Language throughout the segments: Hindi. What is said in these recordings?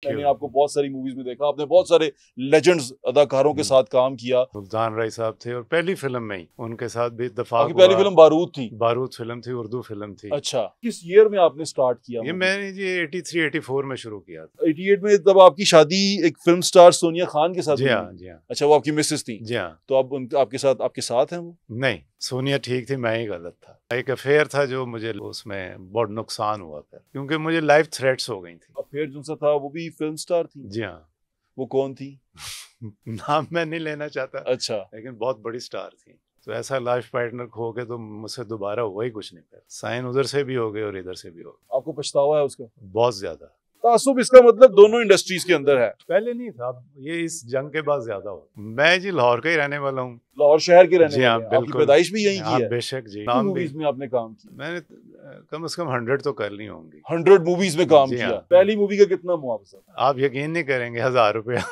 मैंने आपको बहुत सारी मूवीज में देखा, आपने बहुत सारे लेजेंड्स अदाकारों के साथ काम किया। सुल्तान राय साहब थे और पहली फिल्म में ही उनके साथ भी इत्तेफाक आपकी पहली फिल्म बारूद थी? बारूद फिल्म थी, उर्दू फिल्म थी। अच्छा, किस ईयर में आपने स्टार्ट किया? ये मैंने जी 83-84 में शुरू किया था। 88 में तब आपकी शादी एक फिल्म स्टार सोनिया खान के साथ? जी हाँ, जी हाँ। अच्छा, वो आपकी मिसेस थी? जी हाँ। तो अब आपके साथ हैं वो? नहीं, सोनिया ठीक थी, मैं ही गलत था। एक अफेयर था जो मुझे उसमें बहुत नुकसान हुआ फिर, क्योंकि मुझे लाइफ थ्रेट्स हो गई थी। अफेयर जो सा था वो भी फिल्म स्टार थी? जी हाँ। वो कौन थी? नाम मैं नहीं लेना चाहता। अच्छा। लेकिन बहुत बड़ी स्टार थी। तो ऐसा लाइफ पार्टनर खो के तो मुझसे दोबारा हुआ ही कुछ नहीं। फिर साइन उधर से भी हो गए और इधर से भी हो गए। आपको पछतावा है उसका? बहुत ज्यादा। तासुब इसका मतलब दोनों इंडस्ट्रीज के अंदर है? पहले नहीं था, ये इस जंग के बाद ज्यादा हो। मैं जी लाहौर का ही रहने वाला हूँ। लाहौर शहर के रहने जी हाँ, वाले हैं? आपकी पैदाइश भी यहीं की है? बेशक जी। मूवीज में आपने काम किया? मैंने कम से कम 100 तो कर ली होंगी। 100 मूवीज में काम किया? पहली मूवी का कितना मुआवजा? आप यकीन नहीं करेंगे, 1000 रुपया।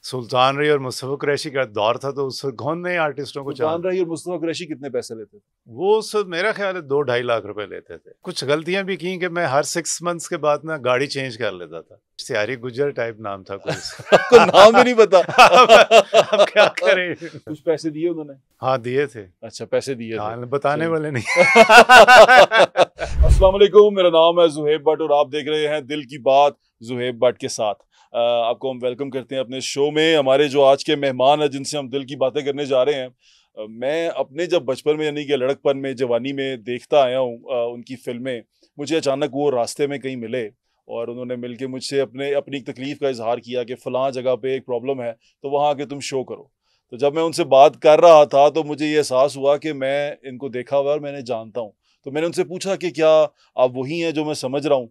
सुल्तान रही और मुस्तफा कुरैशी का दौर था, तो उस कौन नए आर्टिस्टों को सुल्तान रही और मुस्तफा कुरैशी कितने पैसे लेते थे? वो सब मेरा ख्याल है 2-2.5 लाख रुपए लेते थे। कुछ गलतियां भी की कि मैं हर 6 मंथ्स के बाद ना गाड़ी चेंज कर लेता था। सियारी गुजर टाइप नाम था कोई। आपको नाम भी नहीं पता? अब क्या करें। कुछ पैसे दिए उन्होंने? हाँ, दिए थे। अच्छा, पैसे दिए थे। बताने वाले नहीं। अस्सलाम वालेकुम, मेरा नाम है जुहेब भट्ट और आप देख रहे हैं दिल की बात जुहेब भट्ट के साथ। आपको हम वेलकम करते हैं अपने शो में। हमारे जो आज के मेहमान हैं जिनसे हम दिल की बातें करने जा रहे हैं, मैं अपने जब बचपन में यानी कि लड़कपन में, जवानी में देखता आया हूँ उनकी फिल्में। मुझे अचानक वो रास्ते में कहीं मिले और उन्होंने मिलके मुझसे अपनी तकलीफ़ का इजहार किया कि फ़लाँ जगह पे एक प्रॉब्लम है, तो वहाँ आके तुम शो करो। तो जब मैं उनसे बात कर रहा था तो मुझे ये एहसास हुआ कि मैं इनको देखा हुआ और मैंने जानता हूँ। तो मैंने उनसे पूछा कि क्या आप वही हैं जो मैं समझ रहा हूँ?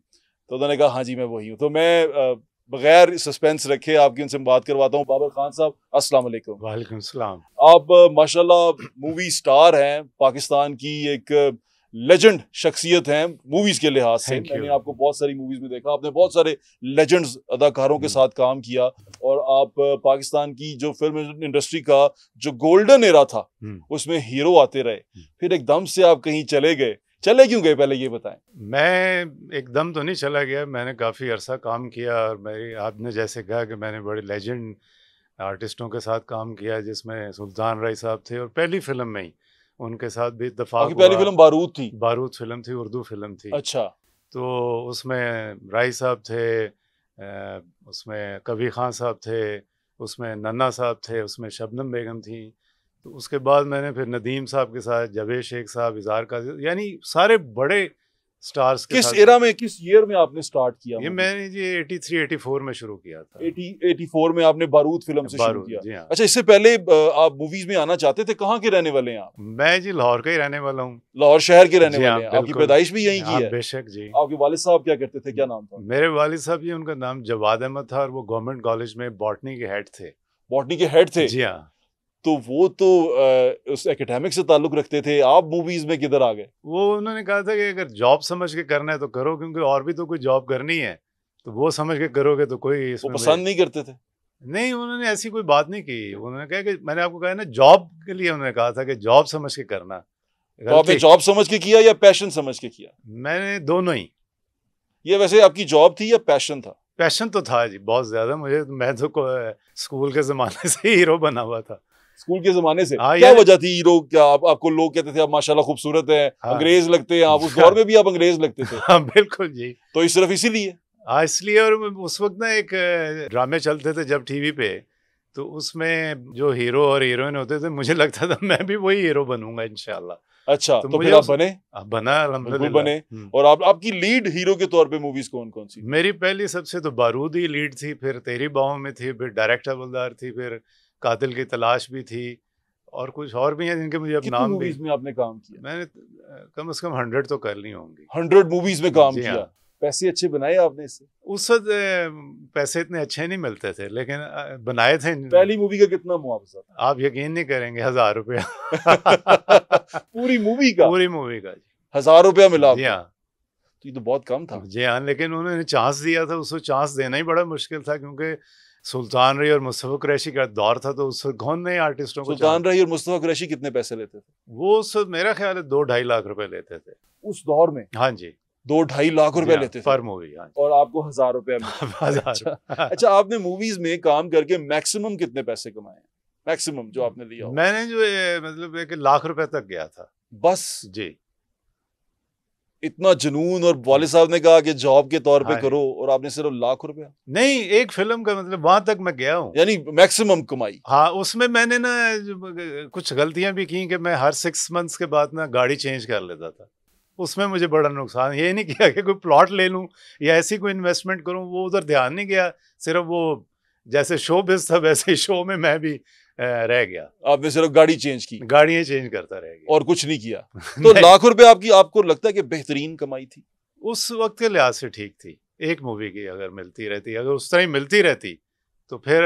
तो उन्होंने कहा हाँ जी, मैं वही हूँ। तो मैं बगैर सस्पेंस रखे आपकी उनसे बात करवाता हूँ। बाबर खान साहब, अस्सलाम वालेकुम। वालेकुम सलाम। आप माशाल्लाह मूवी स्टार हैं, पाकिस्तान की एक लेजेंड शख्सियत हैं मूवीज के लिहाज से। मैंने आपको बहुत सारी मूवीज में देखा, आपने बहुत सारे लेजेंड्स अदाकारों के साथ काम किया और आप पाकिस्तान की जो फिल्म इंडस्ट्री का जो गोल्डन एरा था उसमें हीरो आते रहे। फिर एकदम से आप कहीं चले गए, चले क्यों गए पहले ये बताएं? मैं एकदम तो नहीं चला गया, मैंने काफ़ी अरसा काम किया और मेरी आपने जैसे कहा कि मैंने बड़े लेजेंड आर्टिस्टों के साथ काम किया, जिसमें सुल्तान राय साहब थे और पहली फिल्म में ही उनके साथ भी इत्तेफाक हुआ। पहली फिल्म बारूद थी? बारूद फिल्म थी, उर्दू फिल्म थी। अच्छा। तो उसमें राय साहब थे, उसमें कबीर खान साहब थे, उसमें नन्ना साहब थे, उसमें शबनम बेगम थी। तो उसके बाद मैंने फिर नदीम साहब के साथ, जावेद शेख साहब, इज़हार काज़ी, यानी सारे बड़े स्टार्स के साथ। किस एरा में, किस ईयर में आपने स्टार्ट किया? ये मैंने जी 83-84 में शुरू किया था। 84 में आपने बारूद फिल्म से शुरू किया? जी हाँ। अच्छा, इससे पहले आप मूवीज में आना चाहते थे? कहाँ के रहने वाले हैं आप? मैं जी लाहौर का ही रहने वाला हूँ। लाहौर शहर के रहने वाले हैं? आपकी बिल्कुल। पैदाइश भी यहीं की है? बेशक जी। आपके वालिद साहब क्या करते थे, क्या नाम था? मेरे वालिद साहब जी, उनका नाम जवाद अहमद था और वो गवर्नमेंट कॉलेज में बॉटनी के हेड थे। बॉटनी के हेड थे? जी हाँ। तो वो तो उस एकेडमिक से ताल्लुक रखते थे, आप मूवीज में किधर आ गए? वो उन्होंने कहा था कि अगर जॉब समझ के करना है तो करो, क्योंकि और भी तो कोई जॉब करनी है, तो वो समझ के करोगे तो कोई इसमें। वो पसंद नहीं करते थे? नहीं, उन्होंने ऐसी कोई बात नहीं की। उन्होंने कहा कि मैंने आपको कहा ना, जॉब के लिए उन्होंने कहा था कि जॉब समझ के करना। तो आपने जॉब समझ के किया या पैशन समझ के किया? मैंने दोनों ही। ये वैसे आपकी जॉब थी या पैशन था? पैशन तो था जी, बहुत ज्यादा। मैं तो स्कूल के जमाने से हीरो बना हुआ था। स्कूल के जमाने से? क्या वजह थी हीरो? क्या आपको लोग कहते थे आप माशाल्लाह खूबसूरत हैं, अंग्रेज लगते हैं आप? उस दौर में भी आप अंग्रेज लगते थे? हाँ बिल्कुल जी। तो इस सिर्फ इसीलिए? हाँ, इसलिए। और उस वक्त ना एक ड्रामे चलते थे जब टीवी पे, तो उसमें जो हीरो और हीरोइन होते थे, मुझे लगता था मैं भी वही हीरो बनूंगा इंशाल्लाह। अच्छा, तो फिर आप बने? बना, अल्हम्दुलिल्लाह बने। और आपकी लीड हीरो के तौर पे मूवीज कौन कौन सी? मेरी पहली सबसे तो बारूद ही लीड थी, फिर तेरी बाहों में थी, फिर डायरेक्टर हवलदार थी, फिर कातिल की तलाश भी थी, और कुछ और भी हैं जिनके मुझे अब नाम भी। मूवीज में आपने काम किया? मैंने कम से कम 100 तो कर ली होंगी। 100 मूवीज में काम किया? हाँ। पैसे अच्छे बनाए आपने इससे? उस वक्त पैसे इतने अच्छे नहीं मिलते थे, लेकिन बनाए थे। पहली मूवी का कितना मुआवजा? आप यकीन नहीं करेंगे, 1000 रुपया। पूरी मूवी का? पूरी मूवी का जी 1000 रुपया मिला? जी हाँ। तो ये तो बहुत कम था। जी हाँ, लेकिन उन्होंने चांस दिया था। उसको चांस देना ही बड़ा मुश्किल था, क्योंकि सुल्तान रही और मुस्तफा कुरैशी का दौर था, तो उस कौन नए आर्टिस्टों को। सुल्तान रही और मुस्तफा कुरैशी कितने पैसे लेते थे? वो सब मेरा ख्याल है 2-2.5 लाख रुपए लेते थे उस दौर में? हाँ जी। 2-2.5 लाख रुपए लेते थे पर मूवी। हाँ और आपको 1000 रुपया मिलता था। अच्छा, अच्छा, आपने मूवीज में काम करके मैक्सिमम कितने पैसे कमाए हैं? मैक्सिमम जो आपने लिया हो? मैंने जो मतलब 1 लाख रुपए तक गया था बस जी। इतना जुनून, और वालिद साहब ने कहा कि जॉब के तौर पे हाँ जी। करो, और आपने सिर्फ ₹1,00,000? नहीं, एक फिल्म का मतलब वहां तक मैं गया हूँ। यानी मैक्सिमम कमाई। हाँ, उसमें मैंने ना कुछ गलतियां भी की कि मैं हर 6 मंथ्स के बाद ना गाड़ी चेंज कर लेता था। उसमें मुझे बड़ा नुकसान, ये नहीं किया कि कोई प्लॉट ले लूं या ऐसी कोई इन्वेस्टमेंट करूं, वो उधर ध्यान नहीं गया। सिर्फ वो जैसे शो बिज था वैसे ही शो में मैं भी रह गया। आपने सिर्फ गाड़ी चेंज की, गाड़ियां चेंज करता रह गया और कुछ नहीं किया। तो ₹1,00,000 आपकी, आपको लगता है कि बेहतरीन कमाई थी? उस वक्त के लिहाज से ठीक थी। एक मूवी की अगर मिलती रहती, अगर उस तरह मिलती रहती तो फिर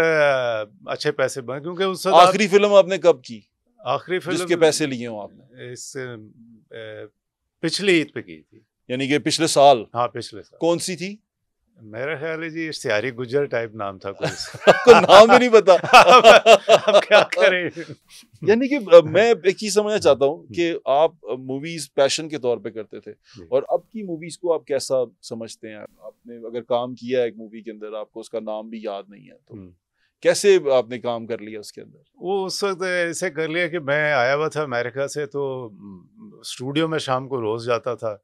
अच्छे पैसे बने, क्योंकि उस वक्त आखिरी फिल्म आपने कब की आखिरी फिल्म जिसके पैसे लिए हो आपने? इस पिछली ईद पे की थी। यानी कि पिछले साल? हाँ, पिछले साल। कौन सी थी? मेरा ख्याल है जी इश्तिहारी गुज्जर टाइप नाम था कोई। आपको नाम ही नहीं पता? अब क्या करें। यानी कि मैं एक चीज समझना चाहता हूँ कि आप मूवीज पैशन के तौर पे करते थे, और अब की मूवीज को आप कैसा समझते हैं? आपने अगर काम किया है एक मूवी के अंदर, आपको उसका नाम भी याद नहीं है, तो कैसे आपने काम कर लिया उसके अंदर? वो उस वक्त ऐसे कर लिया कि मैं आया हुआ था अमेरिका से, तो स्टूडियो में शाम को रोज जाता था।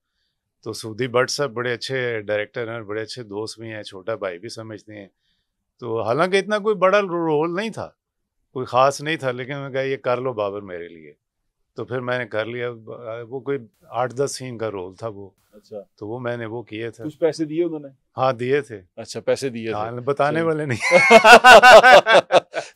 तो सूदी भट्ट साहब बड़े अच्छे डायरेक्टर हैं, बड़े अच्छे दोस्त भी हैं, छोटा भाई भी समझते हैं। तो हालांकि इतना कोई बड़ा रोल नहीं था, कोई ख़ास नहीं था, लेकिन मैं कहा ये कर लो बाबर मेरे लिए। तो फिर मैंने कर लिया। वो कोई 8-10 सीन का रोल था वो। अच्छा, तो वो मैंने वो किए थे। कुछ पैसे दिए उन्होंने? हाँ, दिए थे। अच्छा, पैसे दिए थे। हाँ, बताने वाले नहीं।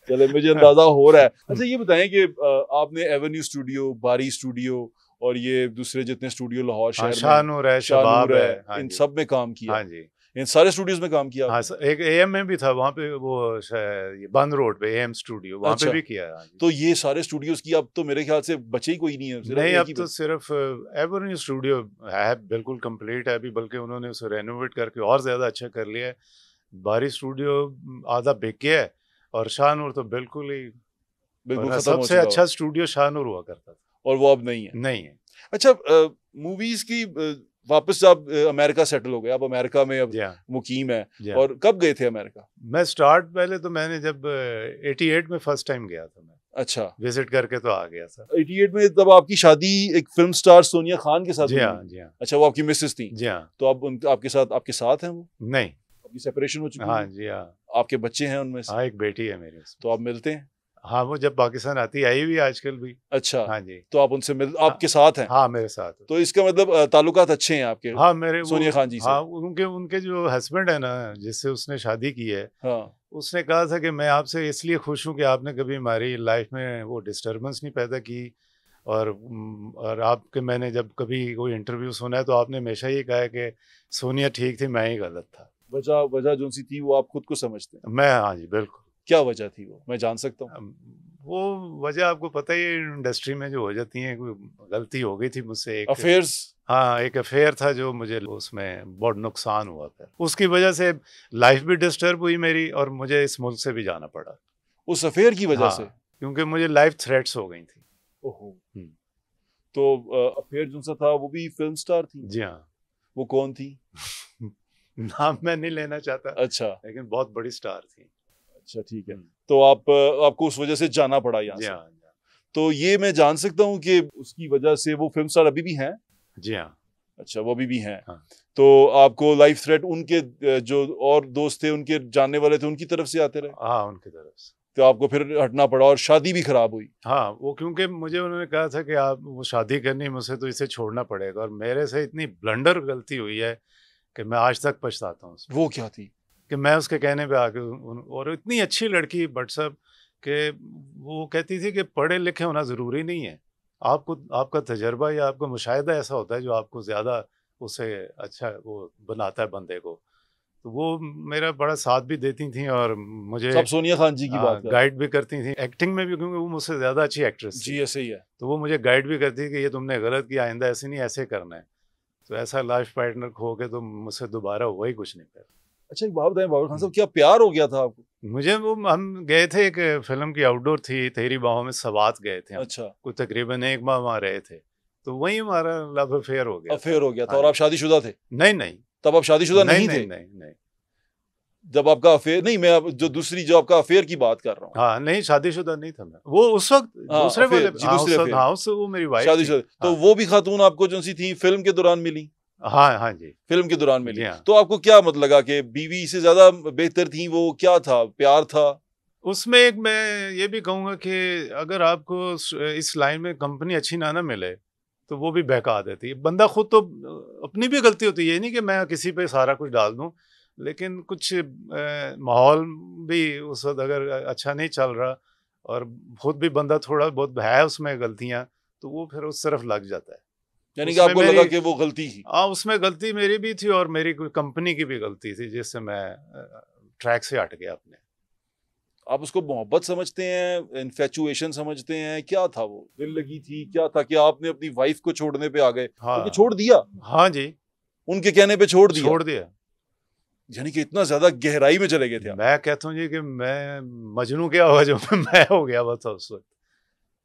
चले, मुझे अंदाजा हो रहा है। अच्छा, ये बताएं कि आपने एवेन्यू स्टूडियो, बारी स्टूडियो, और ये दूसरे जितने स्टूडियो लाहौर शहर में, शाहनूर है, शबाब शाहनूर है, हाँ इन जी। सब में काम किया? हाँ जी, इन सारे स्टूडियोज में काम किया हाँ। आपने? एक एएम में भी था वहाँ पे, वो ये बंद रोड पे एएम स्टूडियो, वहाँ पे अच्छा। भी किया है। हाँ जी। तो ये सारे स्टूडियोज की अब तो मेरे ख्याल से बचे ही कोई नहीं है, सिर्फ नहीं, एक अब ही तो सिर्फ एवेन्यू स्टूडियो है, बिल्कुल कंप्लीट है अभी, बल्कि उन्होंने उसे रेनोवेट करके और ज़्यादा अच्छा कर लिया है। बारी स्टूडियो आधा बिक गया है, और शाहनूर तो बिल्कुल ही, बिल्कुल वरना खत्म हो सबसे चुका अच्छा हो, स्टूडियो शाहनूर हुआ करता था। और वो अब नहीं है? नहीं है। अच्छा, मूवीज की वापस आप अमेरिका सेटल हो गए, आप अमेरिका में अब जी हाँ, मुकीम है, जी हाँ। और कब गए थे अमेरिका? मैं स्टार्ट पहले तो मैंने जब 88 में फर्स्ट टाइम गया था, मैं अच्छा, विजिट करके तो आ गया था। 88 में तब आपकी शादी एक फिल्म स्टार सोनिया खान के साथ जी हुई हाँ, थी? जी हाँ, अच्छा, वो आपकी मिसेस थी? जी हाँ। तो अब आपके साथ हैं वो? नहीं, आपकी सेपरेशन हो चुकी हाँ है? जी हाँ। आपके बच्चे हैं उनमें से? हाँ, एक बेटी है मेरी उसमें। तो आप मिलते हैं? हाँ, वो जब पाकिस्तान आती है, आई हुई है आजकल भी। अच्छा, हाँ जी। तो आप उनसे आपके साथ हैं? हाँ, मेरे साथ। तो इसका मतलब ताल्लुकात अच्छे हैं आपके हाँ, मेरे वो सोनिया खान जी से? हाँ, उनके उनके जो हस्बैंड है ना, जिससे उसने शादी की है, हाँ। उसने कहा था कि मैं आपसे इसलिए खुश हूँ कि आपने कभी हमारी लाइफ में वो डिस्टरबेंस नहीं पैदा की, और आपके मैंने जब कभी कोई इंटरव्यू सुना है तो आपने हमेशा ये कहा है कि सोनिया ठीक थी, मैं ही गलत था। वजह जो सी थी वो आप खुद को समझते हैं? मैं, हाँ जी, बिल्कुल। क्या वजह थी वो, मैं जान सकता हूँ? वो वजह आपको पता ही है, इंडस्ट्री में जो हो जाती है, कोई गलती हो गई थी मुझसे। एक अफेयर्स? हाँ, एक अफेयर था जो मुझे उसमें बहुत नुकसान हुआ, फिर उसकी वजह से लाइफ भी डिस्टर्ब हुई मेरी, और मुझे इस मुल्क से भी जाना पड़ा उस अफेयर की वजह हाँ, से? क्योंकि मुझे लाइफ थ्रेट्स हो गई थी। ओहो। तो अफेयर जो सा था वो भी फिल्म स्टार थी? जी हाँ। वो कौन थी? नाम मैं नहीं लेना चाहता, अच्छा, लेकिन बहुत बड़ी स्टार थी। अच्छा, ठीक है। तो आपको उस वजह से जाना पड़ा यहाँ जी से? हाँ, तो ये मैं जान सकता हूँ कि उसकी वजह से वो फिल्म स्टार अभी भी हैं? जी हाँ। अच्छा, वो अभी भी हैं। हाँ। तो आपको लाइफ थ्रेट उनके जो और दोस्त थे, उनके जानने वाले थे, उनकी तरफ से आते रहे? हाँ, उनकी तरफ से। तो आपको फिर हटना पड़ा, और शादी भी खराब हुई? हाँ, वो क्योंकि मुझे उन्होंने कहा था कि आप वो शादी करनी है मुझसे, तो इसे छोड़ना पड़ेगा, और मेरे से इतनी ब्लंडर गलती हुई है कि मैं आज तक पछताता हूँ। वो क्या थी? कि मैं उसके कहने पे आके और इतनी अच्छी लड़की भट्ट साहब कि वो कहती थी कि पढ़े लिखे होना ज़रूरी नहीं है, आपको आपका तजर्बा या आपका मुशाहिदा ऐसा होता है जो आपको ज़्यादा उससे अच्छा वो बनाता है बंदे को। तो वो मेरा बड़ा साथ भी देती थी, और मुझे सब सोनिया खान जी की बात कर? गाइड भी करती थी एक्टिंग में भी, क्योंकि वो मुझसे ज़्यादा अच्छी एक्ट्रेस थी। जी, ऐसे ही है। तो वो मुझे गाइड भी करती थी कि ये तुमने गलत किया, आइंदा ऐसे नहीं, ऐसे करना है। तो ऐसा लाइफ पार्टनर खो के तो मुझसे दोबारा हुआ ही कुछ नहीं फिर। अच्छा, एक बात बताएं बाबर खान साहब, क्या प्यार हो गया था आपको? मुझे वो, हम गए थे एक फिल्म की आउटडोर थी, तेरी बाहों में सवात गए थे हम। अच्छा। कुछ तकरीबन 1 माह वहाँ रहे थे। तो वही हमारा लव अफेयर हो गया। अफेयर हो गया था। हाँ। और आप शादीशुदा थे? नहीं नहीं, तब आप शादीशुदा नहीं थे? नहीं नहीं। जब आपका अफेयर, नहीं, मैं अब जो आपका अफेयर की बात कर रहा हूँ। हाँ नहीं, शादीशुदा नहीं था मैं वो उस वक्त। हाँ, दूसरे अफेयर, वाले, जी, हाँ दूसरे उस वक्त, अफेयर, हाँ उस वो मेरी वाइफ थी। शादीशुदा। तो हाँ वो भी खातून आपको जो सी थी फिल्म के दौरान मिली? हाँ हाँ जी, फिल्म के दौरान मिली। जी हाँ। तो आपको क्या मतलब लगा कि बीवी से ज्यादा बेहतर थी? वो क्या था, प्यार था? उसमें एक मैं ये भी कहूँगा कि अगर आपको इस लाइन में कंपनी अच्छी ना मिले तो वो भी बहका देती है। बंदा खुद तो अपनी भी गलती होती है, ये नहीं कि मैं किसी पे सारा कुछ डाल दूं, लेकिन कुछ माहौल भी उस वक्त अगर अच्छा नहीं चल रहा और खुद भी बंदा थोड़ा बहुत है उसमें गलतियां, तो वो फिर उस तरफ लग जाता है। यानी कि उसमें आपको मेरी, लगा कि वो गलती थी? हाँ उसमें गलती मेरी भी थी और मेरी कोई कंपनी की भी गलती थी जिससे मैं ट्रैक से हट गया अपने। आप उसको मोहब्बत समझते हैं, इन्फेचुएशन समझते हैं, क्या था वो? दिल लगी थी, क्या था कि आपने अपनी वाइफ को छोड़ने पे आ गए? हाँ छोड़ दिया? हाँ जी, उनके कहने पे छोड़ दिया? छोड़ दिया। यानी कि इतना ज्यादा गहराई में चले गए थे आप? मैं कहता हूँ जी कि मैं मजनू क्या हुआ जो मैं हो गया बस उस वक्त,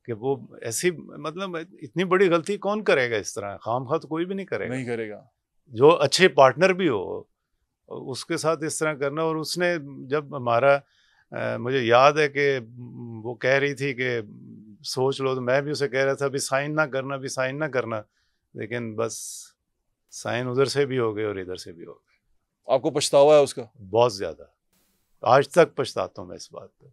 कि वो ऐसी, मतलब इतनी बड़ी गलती कौन करेगा इस तरह, खामखा तो कोई भी नहीं करेगा। नहीं करेगा। जो अच्छे पार्टनर भी हो उसके साथ इस तरह करना। और उसने जब हमारा मुझे याद है कि वो कह रही थी कि सोच लो, तो मैं भी उसे कह रहा था अभी साइन ना करना, अभी साइन ना करना, लेकिन बस साइन उधर से भी हो गए और इधर से भी हो गए। आपको पछतावा है उसका? बहुत ज्यादा, आज तक पछताता हूँ मैं इस बात पर।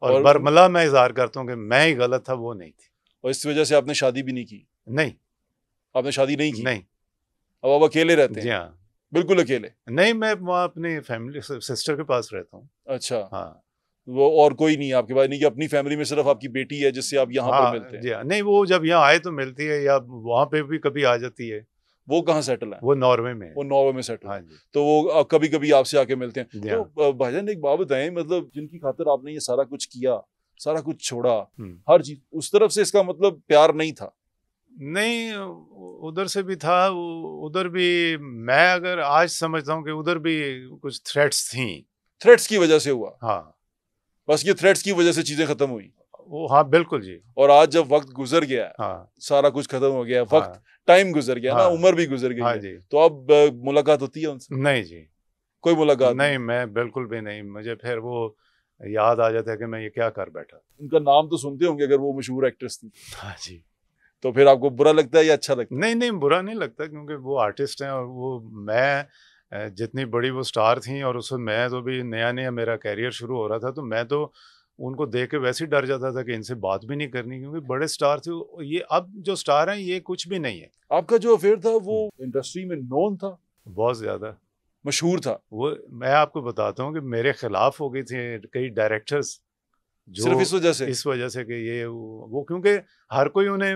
और और बरमला मैं इजहार करता हूँ कि मैं ही गलत था, वो नहीं थी। और इस वजह से आपने शादी भी नहीं की? नहीं आपने शादी नहीं की? नहीं, अब आप अकेले रहते जी हैं? हाँ। बिल्कुल अकेले? नहीं, मैं वहाँ अपनी फैमिली सिस्टर के पास रहता हूँ। अच्छा। हाँ वो और कोई नहीं है आपके पास? नहीं कि अपनी फैमिली में सिर्फ आपकी बेटी है जिससे आप यहाँ पर हाँ मिलते हैं? जी हाँ। नहीं, वो जब यहाँ आए तो मिलती है, या वहाँ पे भी कभी आ जाती है। वो कहाँ सेटल है? वो नॉर्वे में है। वो नॉर्वे में सेटल हाँ है। जी, तो वो कभी कभी आपसे आके मिलते हैं। जी तो भाईजान एक बात बताएं, मतलब जिनकी खातिर आपने ये सारा कुछ किया, सारा कुछ छोड़ा, हर चीज, उस तरफ से इसका मतलब प्यार नहीं था? नहीं, उधर से भी था, उधर भी मैं अगर आज समझता हूँ कि उधर भी कुछ थ्रेट्स थी। थ्रेट्स की वजह से हुआ? हाँ, बस ये थ्रेट्स की वजह से चीजें खत्म हुई? वो हाँ बिल्कुल जी। और आज जब वक्त गुजर गया है, हाँ सारा कुछ खत्म हो गया, हाँ वक्त, टाइम गुजर गया ना, हाँ उम्र भी गुजर गई हाँ है, जी। तो अब मुलाकात होती है उनसे? नहीं जी, कोई मुलाकात नहीं, मैं बिल्कुल भी नहीं। मुझे फिर वो याद आ जाता है कि मैं ये क्या कर बैठा। उनका नाम तो सुनते होंगे अगर वो मशहूर एक्ट्रेस थी? हाँ जी। तो फिर आपको बुरा लगता है या अच्छा लगता है? नहीं नहीं, बुरा नहीं लगता, क्योंकि वो आर्टिस्ट हैं और वो, मैं जितनी बड़ी वो स्टार थी और उसमें मैं तो भी नया नया मेरा कैरियर शुरू हो रहा था, तो मैं तो उनको देख के वैसे ही डर जाता था कि इनसे बात भी नहीं करनी, क्योंकि बड़े स्टार थे ये। अब जो स्टार हैं ये कुछ भी नहीं है। आपका जो अफेयर था वो इंडस्ट्री में नोन था? बहुत ज्यादा मशहूर था? वो मैं आपको बताता हूँ कि मेरे खिलाफ हो गई थी कई डायरेक्टर्स, जो सिर्फ इस वजह से? इस वजह से कि ये वो क्योंकि हर कोई उन्हें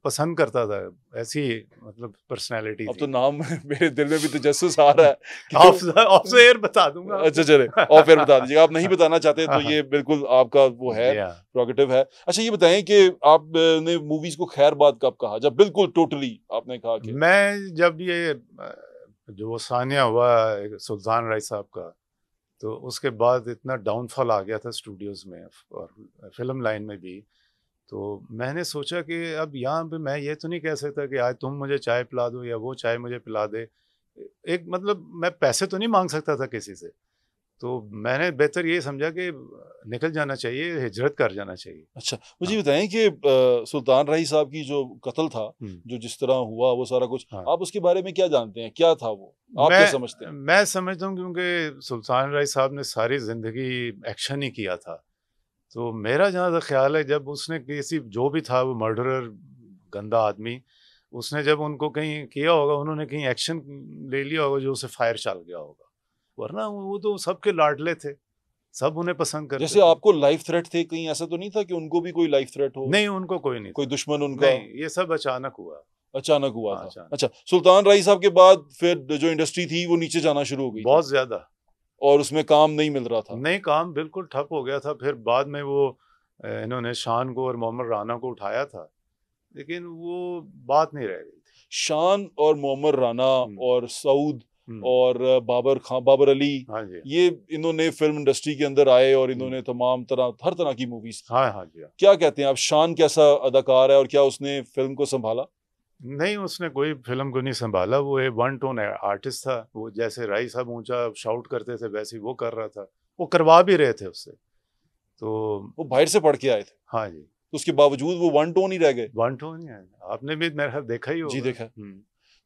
पसंद करता था, ऐसी मतलब पर्सनालिटी अब थी। तो नाम मेरे दिल में भी तजस्सुस आ रहा है कि ऑफ एयर बता दूंगा। अच्छा चले, ऑफ एयर बता दीजिएगा। आप नहीं बताना चाहते तो हाँ, ये बिल्कुल आपका वो है, जी हाँ। प्रोगेटिव है। अच्छा ये बताएं कि आपने मूवीज को खैर बात कब कहा, जब बिल्कुल टोटली आपने कहा कि मैं जब ये जो वो सानिया हुआ सुल्तान राय साहब का, तो उसके बाद इतना डाउनफॉल आ गया था स्टूडियोज में और फिल्म लाइन में भी, तो मैंने सोचा कि अब यहाँ पे मैं ये तो नहीं कह सकता कि आज तुम मुझे चाय पिला दो या वो चाय मुझे पिला दे। एक मतलब मैं पैसे तो नहीं मांग सकता था किसी से, तो मैंने बेहतर ये समझा कि निकल जाना चाहिए, हिजरत कर जाना चाहिए। अच्छा मुझे बताएं कि सुल्तान राही साहब की जो कत्ल था, जो जिस तरह हुआ वो सारा कुछ, हाँ। आप उसके बारे में क्या जानते हैं, क्या था वो, आप क्या समझते हैं? मैं समझता हूँ क्योंकि सुल्तान राय साहब ने सारी जिंदगी एक्शन ही किया था, तो मेरा जहाँ तक ख्याल है जब उसने किसी, जो भी था वो मर्डरर गंदा आदमी, उसने जब उनको कहीं किया होगा, उन्होंने कहीं एक्शन ले लिया होगा जो उसे फायर चल गया होगा, वरना वो तो सबके लाडले थे, सब उन्हें पसंद करते जैसे थे। आपको लाइफ थ्रेट थे, कहीं ऐसा तो नहीं था कि उनको भी कोई लाइफ थ्रेट हो? नहीं, उनको कोई नहीं कोई था। दुश्मन उनका? नहीं, ये सब अचानक हुआ। अचानक हुआ था? अचानक। अच्छा, सुल्तान राही साहब के बाद फिर जो इंडस्ट्री थी वो नीचे जाना शुरू हो गई बहुत ज्यादा, और उसमें काम नहीं मिल रहा था? नहीं, काम बिल्कुल ठप हो गया था। फिर बाद में वो इन्होंने शान को और मोहम्मद राना को उठाया था, लेकिन वो बात नहीं रह गई। शान और मोहम्मद राना और सऊद और बाबर अली, हाँ जी, ये इन्होंने फिल्म इंडस्ट्री के अंदर आए और इन्होंने तमाम तरह, हर तरह की मूवीज। हाँ हाँ जी। क्या कहते हैं आप, शान कैसा अदाकार है और क्या उसने फिल्म को संभाला? नहीं, उसने कोई फिल्म को नहीं संभाला, वो एक वन टोन आर्टिस्ट था। वो जैसे राय साहब ऊंचा शाउट करते थे वैसे ही वो कर रहा था, वो करवा भी रहे थे उससे। तो वो बाहर से पढ़ के आए थे, हाँ जी, तो उसके बावजूद वो वन टोन ही रह गए। वन टोन ही है। आपने भी मेरे ख्याल देखा ही जी होगा। देखा।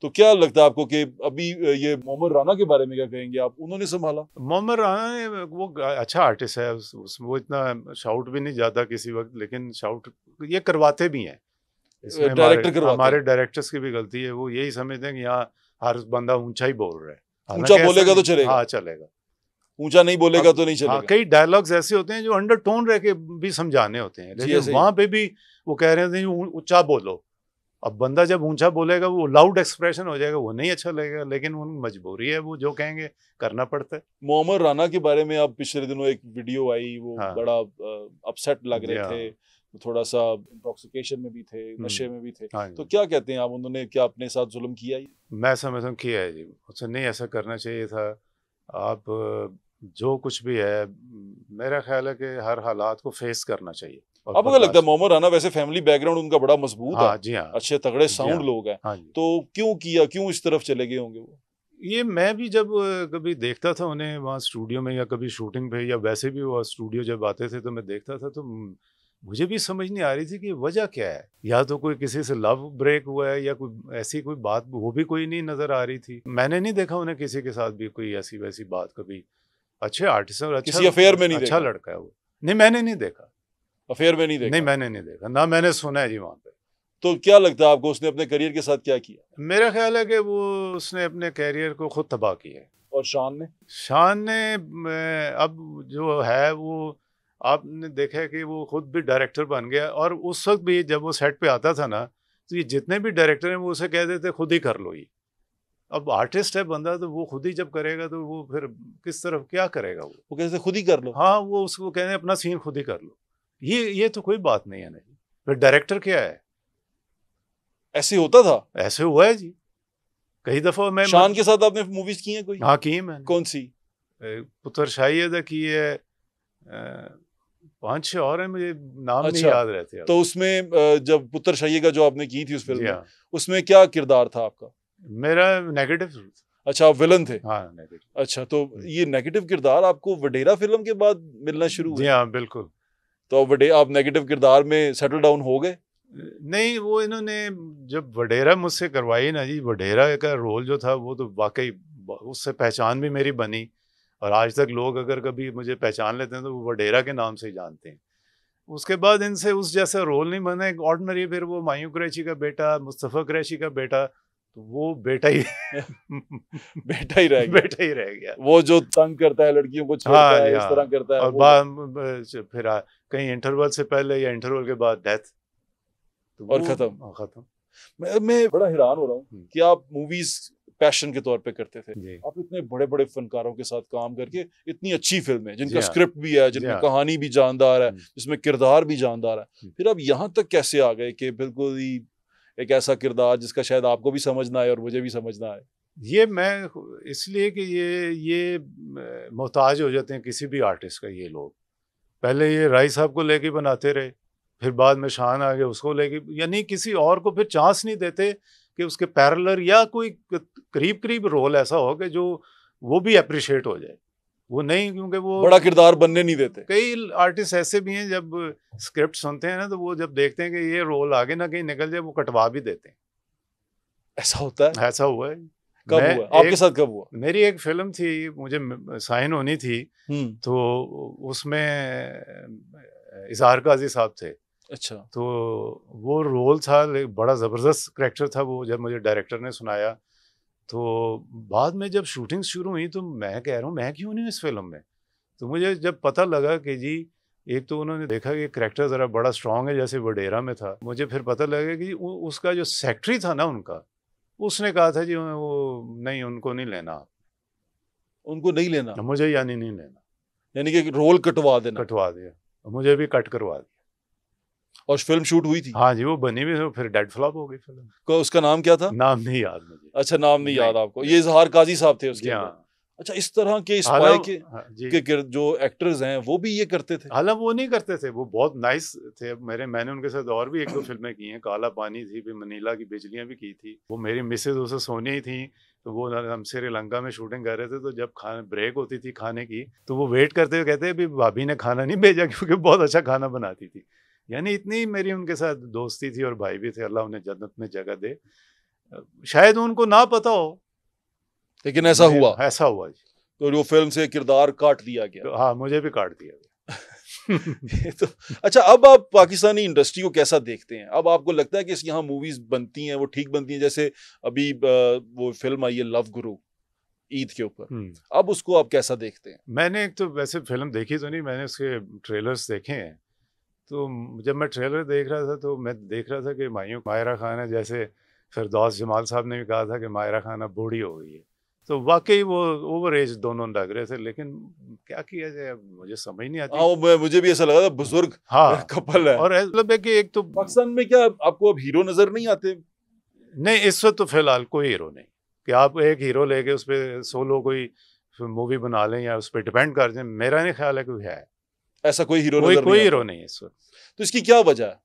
तो क्या लगता है आपको कि अभी ये मोहम्मद राना के बारे में क्या कहेंगे आप, उन्होंने संभाला? मोहम्मद राना ने वो अच्छा आर्टिस्ट है, वो इतना शाउट भी नहीं जाता किसी वक्त, लेकिन शाउट ये करवाते भी हैं। इसमें डायरेक्टर करवाते हमारे हैं। डायरेक्टर्स की भी गलती है, वो यही समझते हैं कि यहाँ हर बंदा ऊंचा ही बोल रहा है। ऊंचा हालांकि ऐसा बोलेगा तो नहीं। चलेगा, हाँ चलेगा। ऊंचा नहीं बोलेगा तो नहीं हाँ, चलेगा। कई डायलॉग्स ऐसे होते हैं जो अंडरटोन रह के भी समझाने होते हैं, जी, लेकिन ऐसे ही। वहां पे भी वो कह रहे थे ऊंचा बोलो। अब बंदा जब ऊंचा बोलेगा वो लाउड एक्सप्रेशन हो जाएगा, वो नहीं अच्छा लगेगा, लेकिन उन मजबूरी है, वो जो कहेंगे करना पड़ता है। मोहम्मद राना के बारे में अब पिछले दिनों एक वीडियो आई, वो हाँ। बड़ा अपसेट लग जी रहे हाँ। थे, थोड़ा सा इंटॉक्सिकेशन में भी थे, नशे में भी थे। हाँ तो जी। क्या कहते हैं आप, उन्होंने क्या अपने साथ जुल्म किया ही? मैं समझता हूँ किया है जी, उससे नहीं ऐसा करना चाहिए था। आप जो कुछ भी है, मेरा ख्याल है कि हर हालात को फेस करना चाहिए और आपको क्या लगता है, बर्दाश्त। मोहम्मद राना वैसे फैमिली बैकग्राउंड उनका बड़ा मजबूत है, हाँ जी हाँ। अच्छे तगड़े जी साउंड हाँ। लोग हैं, हाँ जी। तो क्यों किया, क्यों इस तरफ चले गए होंगे वो? ये मैं भी जब कभी देखता था उन्हें वहाँ स्टूडियो में, या कभी शूटिंग पे, या वैसे भी वो स्टूडियो जब आते थे तो मैं देखता था, तो मुझे भी समझ नहीं आ रही थी कि वजह क्या है। या तो कोई किसी से लव ब्रेक हुआ है, या कोई ऐसी कोई बात, वो भी कोई नहीं नजर आ रही थी। मैंने नहीं देखा उन्हें किसी के साथ भी कोई ऐसी वैसी बात कभी। अच्छे आर्टिस्ट और अच्छा, किसी अफेयर में नहीं अच्छा देखा? लड़का है वो। नहीं, मैंने नहीं देखा। अफेयर में नहीं नहीं, देखा? मैंने नहीं देखा ना, मैंने सुना है जी वहाँ पे। तो क्या लगता है आपको, उसने अपने करियर के साथ क्या किया? मेरा ख्याल है कि वो उसने अपने कैरियर को खुद तबाह किया है। और शान ने? शान ने अब जो है वो, आपने देखा है कि वो खुद भी डायरेक्टर बन गया, और उस वक्त भी जब वो सेट पे आता था ना, तो ये जितने भी डायरेक्टर हैं वो उसे कह देते खुद ही कर लो ये। अब आर्टिस्ट है बंदा, तो वो खुद ही जब करेगा तो वो फिर किस तरफ क्या करेगा वो। कैसे खुद ही कर लो? हाँ, वो उसको कहते हैं अपना सीन खुद ही कर लो। ये तो कोई बात नहीं है। नहीं, फिर डायरेक्टर क्या है? ऐसे होता था? ऐसे हुआ है जी, कई दफा मैं शान के साथ आपने मूवीज की हैं कोई? हाँ, की है मैंने। कौन सी? पुत्र शाही अदा की है, 5-6 और हैं, मुझे नाम नहीं अच्छा, याद रहते अब। तो उसमें जब पुत्र शाही का जो आपने की थी उस फिल्म जी में, हाँ, उसमें क्या किरदार था आपका? मेरा नेगेटिव। अच्छा, आप विलन थे? हाँ, नेगेटिव। अच्छा, तो ये नेगेटिव किरदार आपको वडेरा फिल्म के बाद मिलना शुरू जी हुए? हाँ, बिल्कुल। तो आप नेगेटिव किरदार में सेटल डाउन हो गए? नहीं, वो इन्होंने जब वडेरा मुझसे करवाई ना जी, वडेरा का रोल जो था वो तो वाकई उससे पहचान भी मेरी बनी, और आज तक लोग अगर कभी मुझे पहचान लेते हैं तो वो वडेरा के नाम से ही जानते हैं। उसके बाद इनसे उस जैसा रोल नहीं बना, एक ऑर्डिनरी, फिर वो मायूं कुरैशी का बेटा, मुस्तफ़ा कुरैशी का बेटा, तो वो बेटा ही बेटा ही रह गया। बेटा ही रह गया। वो जो तंग करता है, लड़कियों को छेड़ता हाँ है, जी इस हाँ। तरह करता है और वो। फिर कहीं इंटरवल से पहले या इंटरवल के बाद डेथ, तो और वो खत्म। खत्म। मैं बड़ा हैरान हो रहा हूँ हम्म। कि आप मूवीज पैशन के तौर पे करते थे, जी आप इतने बड़े बड़े फनकारों के साथ काम करके इतनी अच्छी फिल्में जिनका जी हाँ। स्क्रिप्ट भी है, जी जिनकी हाँ। कहानी भी जानदार है, हम्म। जिसमें किरदार भी जानदार है, हम्म। फिर आप यहाँ तक कैसे आ गए कि बिल्कुल ही एक ऐसा किरदार जिसका शायद आपको भी समझ ना आए और मुझे भी समझ ना आए? ये मैं इसलिए कि ये मोहताज हो जाते हैं किसी भी आर्टिस्ट का ये लोग। पहले ये राय साहब को लेके बनाते रहे, फिर बाद में शान आ गया उसको लेके, यानी किसी और को फिर चांस नहीं देते कि उसके पैरेलल या कोई करीब करीब रोल ऐसा हो कि जो वो भी अप्रिशिएट हो जाए। वो नहीं, क्योंकि वो बड़ा किरदार बनने नहीं देते। कई आर्टिस्ट ऐसे भी हैं, जब स्क्रिप्ट सुनते हैं ना तो वो जब देखते हैं कि ये रोल आगे ना कहीं निकल जाए, वो कटवा भी देते हैं। ऐसा होता है? ऐसा हुआ है। कब हुआ आपके साथ, कब हुआ? मेरी एक फिल्म थी, मुझे साइन होनी थी, तो उसमें इज़हार काजी साहब थे। अच्छा। तो वो रोल था, बड़ा ज़बरदस्त करैक्टर था वो। जब मुझे डायरेक्टर ने सुनाया, तो बाद में जब शूटिंग शुरू हुई तो मैं कह रहा हूँ मैं क्यों नहीं हूँ इस फिल्म में। तो मुझे जब पता लगा कि जी, एक तो उन्होंने देखा कि करैक्टर ज़रा बड़ा स्ट्रॉन्ग है जैसे वडेरा में था, मुझे फिर पता लगा कि उसका जो सेक्रेटरी था ना उनका, उसने कहा था जी वो नहीं, उनको नहीं लेना, उनको नहीं लेना, मुझे यानी नहीं लेना, यानी कि रोल कटवा देना। कटवा दिया, मुझे भी कट करवा दिया। और फिल्म शूट हुई थी? हाँ जी, वो बनी भी, फिर डेड फ्लॉप हो गई फिल्म। उसका नाम क्या था? नाम नहीं याद मुझे। अच्छा, नाम नहीं याद आपको। ये इज़हार काजी साहब थे उसके जी अंदर? हाँ। अच्छा, इस तरह के स्पाई हालांकि हाँ, जी के जो एक्टर्स हैं वो भी ये करते थे? हालांकि वो नहीं करते थे, वो बहुत नाइस थे। मैंने उनके साथ और भी एक दो फिल्में की हैं, काला पानी थी, फिर मनीला की बिजलियां भी की थी। वो मेरी मिसेज उसे सोनी ही थी, तो वो हम श्रीलंका में शूटिंग कर रहे थे, तो जब खाने ब्रेक होती थी खाने की, तो वो वेट करते हुए कहते अभी भाभी ने खाना नहीं भेजा, क्योंकि बहुत अच्छा खाना बनाती थी। यानी इतनी मेरी उनके साथ दोस्ती थी, और भाई भी थे, अल्लाह उन्हें जन्नत में जगह दे। शायद उनको ना पता हो, लेकिन ऐसा हुआ। ऐसा हुआ जी। तो जो फिल्म से किरदार काट दिया गया। तो हाँ, मुझे भी काट दिया गया। तो अच्छा, अब आप पाकिस्तानी इंडस्ट्री को कैसा देखते हैं? अब आपको लगता है कि यहाँ मूवीज बनती हैं वो ठीक बनती हैं? जैसे अभी वो फिल्म आई है लव गुरु ईद के ऊपर, अब उसको आप कैसा देखते हैं? मैंने एक तो वैसे फिल्म देखी तो नहीं, मैंने उसके ट्रेलर्स देखे हैं। तो जब मैं ट्रेलर देख रहा था, तो मैं देख रहा था कि माहिरा खान है, जैसे फिरदौस जमाल साहब ने भी कहा था कि माहिरा खान अब बूढ़ी हो गई है, तो वाकई वो ओवर एज दोनों लग रहे थे। लेकिन क्या किया जाए, मुझे समझ नहीं आती। हाँ, मुझे भी ऐसा लगा था, बुजुर्ग हाँ कपल है। और मतलब है कि एक तो पाकिस्तान में क्या आपको अब हीरो नजर नहीं आते? नहीं, इस वक्त तो फिलहाल कोई हीरो नहीं कि आप एक हीरो लेके उस पर सोलो कोई मूवी बना लें या उस पर डिपेंड कर दें। मेरा नहीं ख्याल है कोई है ऐसा कोई हीरो कोई नजर कोई नहीं हीरो आता। नहीं है इस वक्त। तो इसकी क्या वजह है?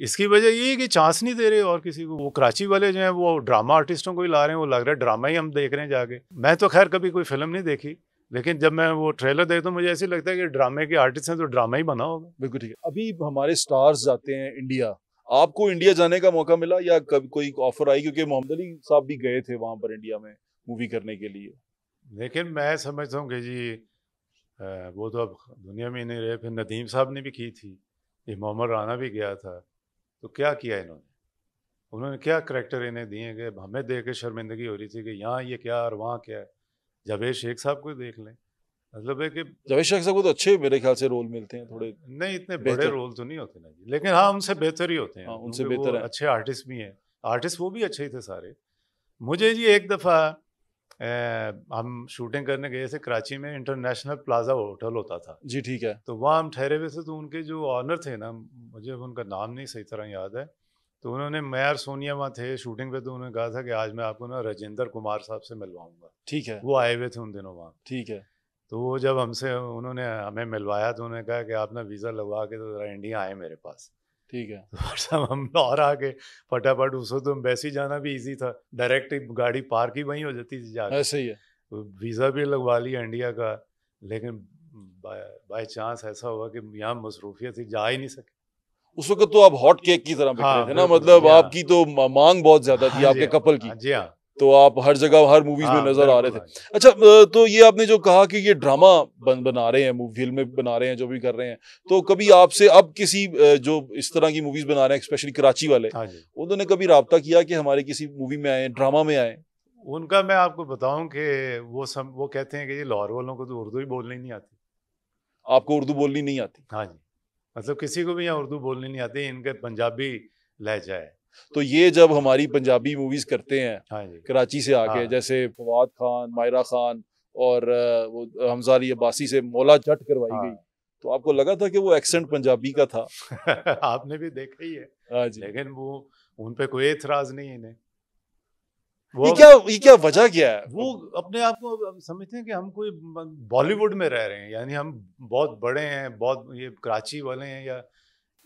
इसकी वजह ये है कि चांस नहीं दे रहे और किसी को। वो कराची वाले जो हैं वो ड्रामा आर्टिस्टों को ही ला रहे हैं, वो लग रहा है ड्रामा ही हम देख रहे हैं जाके। मैं तो खैर कभी कोई फिल्म नहीं देखी, लेकिन जब मैं वो ट्रेलर देखता हूँ मुझे ऐसे लगता है कि ड्रामे के आर्टिस्ट हैं तो ड्रामा ही बना होगा। बिल्कुल ठीक है। अभी हमारे स्टार्स जाते हैं इंडिया, आपको इंडिया जाने का मौका मिला या कभी कोई ऑफर आई? क्योंकि मोहम्मद अली साहब भी गए थे वहां पर इंडिया में मूवी करने के लिए। लेकिन मैं समझता हूँ कि जी वो तो अब दुनिया में ही नहीं रहे। फिर नदीम साहब ने भी की थी, ये मोहम्मद राना भी गया था। तो क्या किया उन्होंने क्या करैक्टर इन्हें दिए कि हमें देख के शर्मिंदगी हो रही थी कि यहाँ ये क्या और वहाँ क्या है। जावेद शेख साहब को देख लें, मतलब है कि जावेद शेख साहब को तो अच्छे मेरे ख्याल से रोल मिलते हैं, थोड़े नहीं इतने बड़े रोल तो नहीं होते ना जी, लेकिन हाँ उनसे बेहतर ही होते हैं। हाँ, उनसे क्योंकि बेहतर वो है। अच्छे आर्टिस्ट भी हैं, आर्टिस्ट वो भी अच्छे ही थे सारे। मुझे जी एक दफ़ा हम शूटिंग करने गए थे कराची में, इंटरनेशनल प्लाजा होटल होता था जी ठीक है। तो वहाँ हम ठहरे हुए थे। तो उनके जो ऑनर थे ना, मुझे उनका नाम नहीं सही तरह याद है, तो उन्होंने, मैं और सोनिया वहाँ थे शूटिंग पे, तो उन्होंने कहा था कि आज मैं आपको ना राजेंद्र कुमार साहब से मिलवाऊंगा। ठीक है। वो आए हुए थे उन दिनों वहाँ। ठीक है। तो वो जब हमसे उन्होंने हमें मिलवाया तो उन्होंने कहा कि आप ना वीज़ा लगवा के तो ज़रा इंडिया आए मेरे पास। ठीक है। तो सब हम लाहौर आके फटाफट, उसको तो एम्बेसी जाना भी इजी था, डायरेक्ट गाड़ी पार्क ही वहीं हो जाती थी जाके। ऐसे ही है। तो वीज़ा भी लगवा लिया इंडिया का, लेकिन बाय चांस ऐसा हुआ कि यहाँ मसरूफियत थी, जा ही नहीं सके। उस वक्त तो आप हॉट केक की तरह बिक हाँ, रहे थे ना, बिल्कुल, मतलब जी हाँ। आपकी तो मांग बहुत ज्यादा थी हाँ आपके जी, कपल की। हाँ जी हाँ। तो आप हर जगह हर मूवीज में हाँ, नजर आ रहे बिल्कुल, थे। हाँ जी। अच्छा, तो ये आपने जो कहा कि ये ड्रामा बना रहे हैं, फिल्में बना रहे हैं, जो भी कर रहे हैं, तो कभी आपसे अब किसी जो इस तरह की मूवीज बना रहे हैं, स्पेशली कराची वाले, हाँ जी। उन्होंने कभी राब्ता किया कि हमारे किसी मूवी में आए, ड्रामा में आए? उनका मैं आपको बताऊं कि वो कहते हैं कि ये लाहौर वालों को तो उर्दू ही बोलनी नहीं आती। आपको उर्दू बोलनी नहीं आती? हाँ जी, मतलब किसी को भी यहाँ उर्दू बोलनी नहीं आती, इनके पंजाबी लहजा है। तो ये जब हमारी पंजाबी मूवीज करते हैं हाँ जी, कराची से आके, हाँ। जैसे फवाद खान, मायरा खान और वो हमजा अली अब्बासी से मौला जट करवाई हाँ। गई, तो आपको लगा था कि वो एक्सेंट पंजाबी का था? आपने भी देखा ही है। हाँ जी। लेकिन वो उन पे कोई एतराज नहीं है इन्हें। ये क्या वजह क्या है? वो अपने आप को समझते हैं कि हम कोई बॉलीवुड में रह रहे हैं, यानी हम बहुत बड़े हैं, बहुत ये कराची वाले हैं, या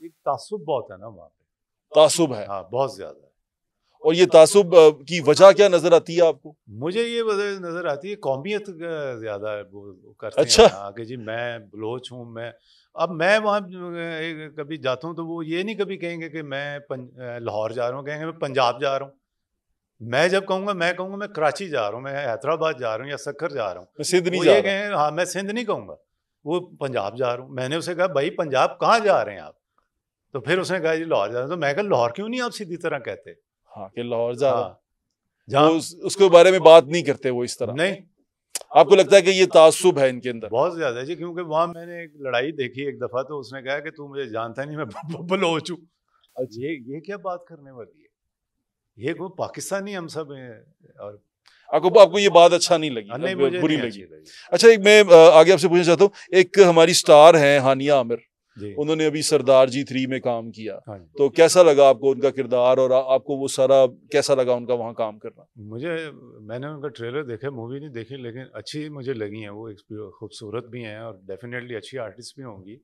एक तासुब बहुत है ना वहाँ पे। तासुब है। हाँ, बहुत ज्यादा। और ये तासुब की वजह क्या नजर आती है आपको? मुझे ये वजह नजर आती है, कौमियत ज्यादा वो करते अच्छा। हैं। हाँ, कि जी मैं बलोच हूँ, मैं वहाँ कभी जाता हूँ तो वो ये नहीं कभी कहेंगे कि मैं लाहौर जा रहा हूँ, कहेंगे मैं पंजाब जा रहा हूँ। मैं जब कहूँगा मैं कराची जा रहा हूँ, मैं हैदराबाद जा रहा हूँ या सक्खर जा रहा हूँ, मैं सिंध नहीं वो जा ये रहा। कहें हाँ मैं सिंध नहीं कहूँगा, वो पंजाब जा रहा हूँ। मैंने उसे कहा भाई पंजाब कहाँ जा रहे हैं आप? तो फिर उसने कहा जी लाहौर जा रहे हैं। तो मैं कहा लाहौर क्यों नहीं आप सीधी तरह कहते? हाँ, कि लाहौर जा रहा। हाँ, जहाँ उसके बारे में बात नहीं करते वो इस तरह? नहीं, आपको लगता है कि ये तासुब है इनके अंदर? बहुत ज्यादा है जी, क्योंकि वहाँ मैंने एक लड़ाई देखी एक दफा, तो उसने कहा कि तू मुझे जानता नहीं, मैं बलोच हूँ। ये क्या बात करने वाली है? ये कोई पाकिस्तानी हम सब हैं। और आपको ये बात अच्छा नहीं लगी? नहीं, मुझे बुरी नहीं लगी? अच्छी लगी। अच्छा, एक मैं आगे आपसे पूछना चाहता हूँ, एक हमारी स्टार हैं हानिया आमिर, जी। उन्होंने अभी सरदार जी 3 में काम किया, हाँ, तो कैसा लगा आपको उनका किरदार और आपको वो सारा कैसा लगा उनका वहाँ काम करना? मैंने उनका ट्रेलर देखा, मूवी नहीं देखी, लेकिन अच्छी मुझे लगी हैं वो। खूबसूरत भी हैं और डेफिनेटली अच्छी आर्टिस्ट भी होंगी,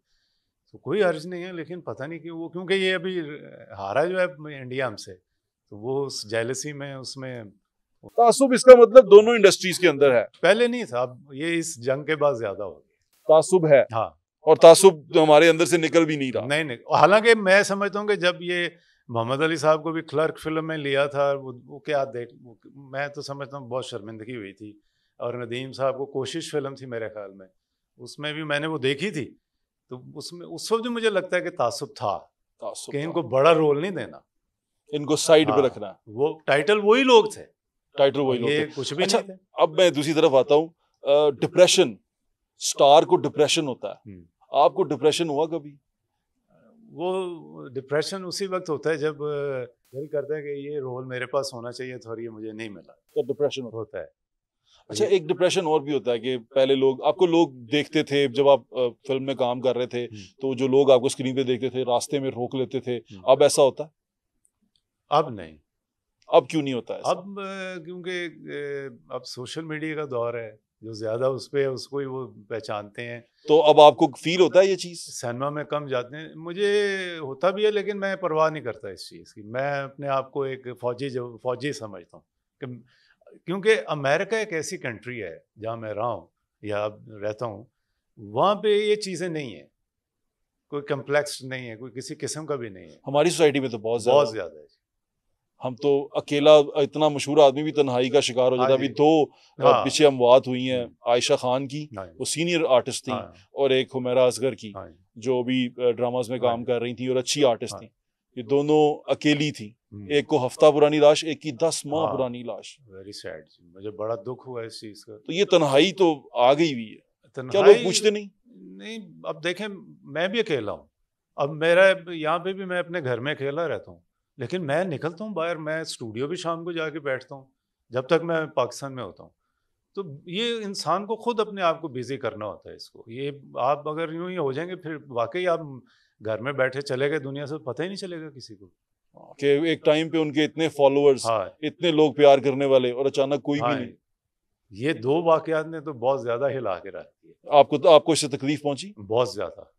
तो कोई अर्ज नहीं है। लेकिन पता नहीं क्यों वो, क्योंकि ये अभी हारा जो है इंडिया हमसे, तो वो उस जेलसी में उसमें तासुब इसका मतलब दोनों इंडस्ट्रीज के अंदर है। पहले नहीं था, अब ये इस जंग के बाद ज्यादा हो तासुब है गया। हाँ, और तासुब तो हमारे अंदर से निकल भी नहीं रहा। नहीं नहीं, हालांकि मैं समझता हूँ कि जब ये मोहम्मद अली साहब को भी क्लर्क फिल्म में लिया था, वो क्या मैं तो समझता हूँ बहुत शर्मिंदगी हुई थी। और नदीम साहब को कोशिश फिल्म थी मेरे ख्याल में, उसमें भी मैंने वो देखी थी, तो उसमें उस वक्त भी मुझे लगता है कि तासुब था तासुब कि था। इनको बड़ा रोल नहीं देना, इनको साइड पे हाँ, रखना है। वो टाइटल वही लोग थे टाइटल और वही लोग ये थे। कुछ भी अच्छा, नहीं थे। अब मैं दूसरी तरफ आता हूँ। डिप्रेशन, स्टार को डिप्रेशन होता है, आपको डिप्रेशन हुआ कभी? वो डिप्रेशन उसी वक्त होता है जब दिल करता है कि ये रोल मेरे पास होना चाहिए था और ये मुझे नहीं मिला, तो डिप्रेशन होता होता है। है। अच्छा, एक डिप्रेशन और भी होता है कि पहले लोग देखते थे जब आप फिल्म में काम कर रहे थे, तो जो लोग आपको स्क्रीन पे देखते थे रास्ते में रोक लेते थे। अब ऐसा होता है? अब नहीं, अब क्यों नहीं होता ऐसा? अब क्योंकि अब सोशल मीडिया का दौर है, जो ज्यादा उस पे है उसको ही वो पहचानते हैं। तो अब आपको फील होता है ये चीज? सिनेमा में कम जाते हैं, मुझे होता भी है, लेकिन मैं परवाह नहीं करता इस चीज़ की। मैं अपने आप को एक फौजी समझता हूँ कि, क्योंकि अमेरिका एक ऐसी कंट्री है जहाँ मैं रहा हूँ या अब रहता हूँ, वहाँ पे ये चीज़ें नहीं है, कोई कम्प्लेक्स नहीं है, कोई किसी किस्म का भी नहीं है। हमारी सोसाइटी में तो बहुत ज्यादा बहुत है। ज़्यादा है। हम तो अकेला, इतना मशहूर आदमी भी तन्हाई का शिकार हो हाँ जाता है। जी, अभी 2 हाँ, पीछे अमवात हुई हैं, आयशा खान की, हाँ, वो सीनियर आर्टिस्ट थी, हाँ, और एक हुमैरा असगर की, हाँ, जो अभी ड्रामास में हाँ, काम कर रही थी और अच्छी आर्टिस्ट हाँ, थी। ये दोनों अकेली थी, हम्म, एक को हफ्ता पुरानी लाश, एक की 10 माह हाँ, पुरानी लाश। Very sad. मुझे बड़ा दुख हुआ इस चीज़ का। तो ये तन्हाई तो आ गई हुई है, क्या लोग तन्हाई पूछते नहीं? नहीं, अब देखें, मैं भी अकेला हूँ। अब मेरा यहाँ पे भी मैं अपने घर में अकेला रहता हूँ, लेकिन मैं निकलता हूँ बाहर, मैं स्टूडियो भी शाम को जाके बैठता हूँ जब तक मैं पाकिस्तान में होता हूँ। तो ये इंसान को खुद अपने आप को बिजी करना होता है इसको। ये आप अगर यूं ही हो जाएंगे फिर वाकई आप घर में बैठे चले गए दुनिया से, पता ही नहीं चलेगा किसी को। कि एक टाइम पे उनके इतने फॉलोअर्स, हाँ, इतने लोग प्यार करने वाले, और अचानक कोई भी हाँ, नहीं। ये 2 वाकयात ने तो बहुत ज्यादा हिला के रख दिया, आपको इससे तकलीफ पहुंची? बहुत ज्यादा,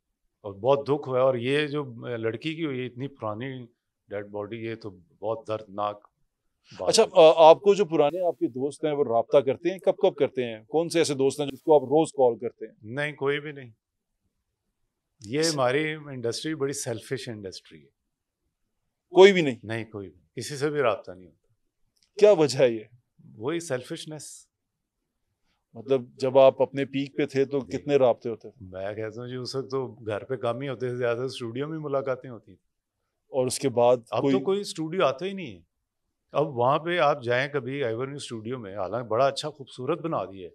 और बहुत दुख हुआ। और ये जो लड़की की हुई है, इतनी पुरानी डेड बॉडी, ये तो बहुत दर्दनाक बात अच्छा, है। आपको जो पुराने आपके दोस्त हैं वो राब्ता करते हैं? कब कब करते हैं? कौन से ऐसे दोस्त हैं जिसको आप रोज कॉल करते हैं? नहीं, कोई भी नहीं। ये हमारी इंडस्ट्री बड़ी सेल्फिश इंडस्ट्री है। कोई भी नहीं? नहीं, कोई भी किसी से भी राब्ता नहीं होता। क्या वजह है ये? वही सेल्फिशनेस। मतलब जब आप अपने पीक पे थे तो जी। कितने राब्ते होते थे? मैं कहता हूँ जी, उस वक्त तो घर पे कम ही होते थे, ज्यादा स्टूडियो में मुलाकातें होती थी। और उसके बाद अब तो कोई स्टूडियो आता ही नहीं है। अब वहाँ पे आप जाएं कभी एवेन्यू स्टूडियो में, हालांकि बड़ा अच्छा खूबसूरत बना दिया है,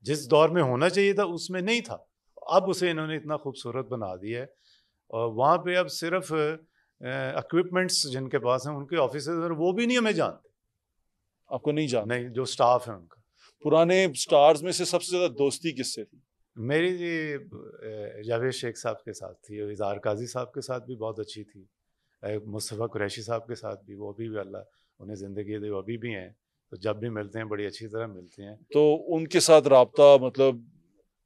जिस दौर में होना चाहिए था उसमें नहीं था, अब उसे इन्होंने इतना खूबसूरत बना दिया है। और वहाँ पे अब सिर्फ इक्विपमेंट्स जिनके पास हैं उनके ऑफिसर्स, वो भी नहीं हमें जानते। आपको नहीं जानते? नहीं, जो स्टाफ है उनका। पुराने स्टार्स में से सबसे ज्यादा दोस्ती किससे थी? मेरी जी जावेद शेख साहब के साथ थी, और इज़हार काजी साहब के साथ भी बहुत अच्छी थी, मुस्तफ़ा कुरैशी साहब के साथ भी, वो भी अल्लाह उन्हें ज़िंदगी दे, वो अभी भी हैं, तो जब भी मिलते हैं बड़ी अच्छी तरह मिलते हैं। तो उनके साथ राब्ता, मतलब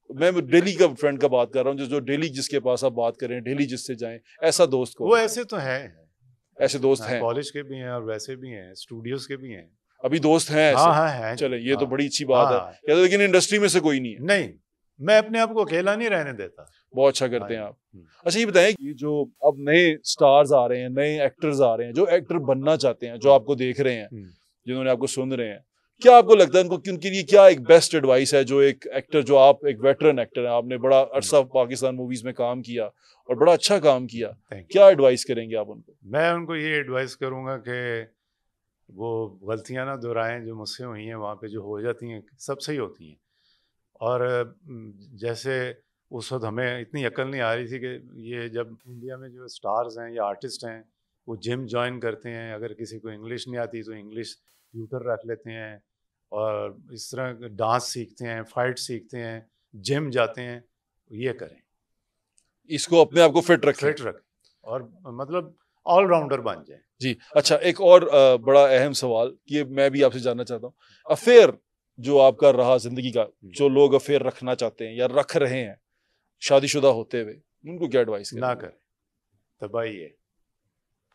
मैं डेली का फ्रेंड का बात कर रहा हूँ, जो डेली जिसके पास आप बात करें, डेली जिससे जाएं, ऐसा दोस्त को? वो ऐसे तो हैं, ऐसे दोस्त हैं? कॉलेज के भी हैं और वैसे भी हैं, स्टूडियोज़ के भी हैं। अभी दोस्त हैं ऐसे? हाँ, हाँ, हैं जी, चले, ये तो हाँ, बड़ी अच्छी बात है। हाँ। कहते लेकिन इंडस्ट्री में से कोई नहीं है। नहीं, मैं अपने आप को अकेला नहीं रहने देता। बहुत अच्छा करते हैं आप। अच्छा, ये बताएं कि जो अब नए स्टार्स आ रहे हैं, नए एक्टर्स आ रहे हैं, जो एक्टर बनना चाहते हैं, जो आपको देख रहे हैं, जिन्होंने आपको सुन रहे हैं, क्या आपको लगता है उनको, उनके लिए क्या एक बेस्ट एडवाइस है? जो एक एक्टर, जो आप एक वेटरन एक्टर हैं, आपने बड़ा अरसा पाकिस्तान मूवीज में काम किया और बड़ा अच्छा काम किया, क्या एडवाइस करेंगे आप उनको? मैं उनको ये एडवाइस करूँगा कि वो गलतियाँ ना दोहराएं जो मुझसे हुई हैं, वहाँ पे जो हो जाती हैं सब सही होती हैं। और जैसे उस वक्त हमें इतनी अकल नहीं आ रही थी कि ये जब इंडिया में जो स्टार्स हैं या आर्टिस्ट हैं वो जिम ज्वाइन करते हैं, अगर किसी को इंग्लिश नहीं आती तो इंग्लिश ट्यूटर रख लेते हैं, और इस तरह डांस सीखते हैं, फाइट सीखते हैं, जिम जाते हैं, ये करें। इसको अपने आप को फिट रखें। फिट रखें और मतलब ऑलराउंडर बन जाए। जी अच्छा, एक और बड़ा अहम सवाल ये मैं भी आपसे जानना चाहता हूँ, अफेयर जो आपका रहा जिंदगी का, जो लोग अफेयर रखना चाहते हैं या रख रहे हैं शादीशुदा होते हुए, उनको क्या एडवाइस ना करें, तबाही है,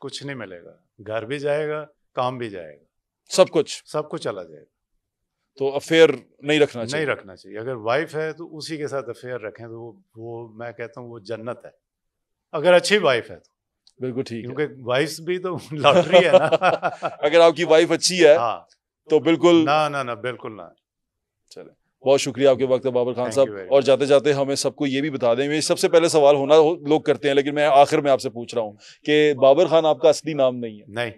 कुछ नहीं मिलेगा, घर भी जाएगा, काम भी जाएगा, सब कुछ चला जाएगा। तो अफेयर नहीं रखना चाहिए। नहीं रखना चाहिए। अगर वाइफ है तो उसी के साथ अफेयर रखें तो वो मैं कहता हूँ वो जन्नत है, अगर अच्छी वाइफ है तो। बिल्कुल ठीक है, क्योंकि वाइफ भी तो लॉटरी है ना। अगर आपकी वाइफ अच्छी है हाँ तो बिल्कुल ना बिल्कुल ना। चले, बहुत शुक्रिया आपके वक्त बाबर खान साहब। और जाते जाते हमें सबको ये भी बता दें, सबसे पहले सवाल लोग करते हैं, लेकिन मैं आखिर में आपसे पूछ रहा हूँ कि बाबर खान आपका असली नाम नहीं है। नहीं,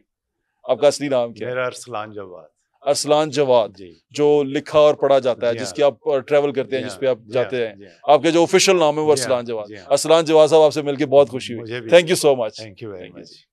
आपका असली नाम क्या है? मेरा अरसलान जवाद। अरसलान जवाद जी, जो लिखा और पढ़ा जाता है, जिसके आप ट्रैवल करते हैं, जिसपे आप जाते हैं, आपके जो ऑफिशियल नाम है वो अरसलान जवाद। अरसलान जवाद साहब, आपसे मिलकर बहुत खुशी हुई। Thank you so much. Thank you very much.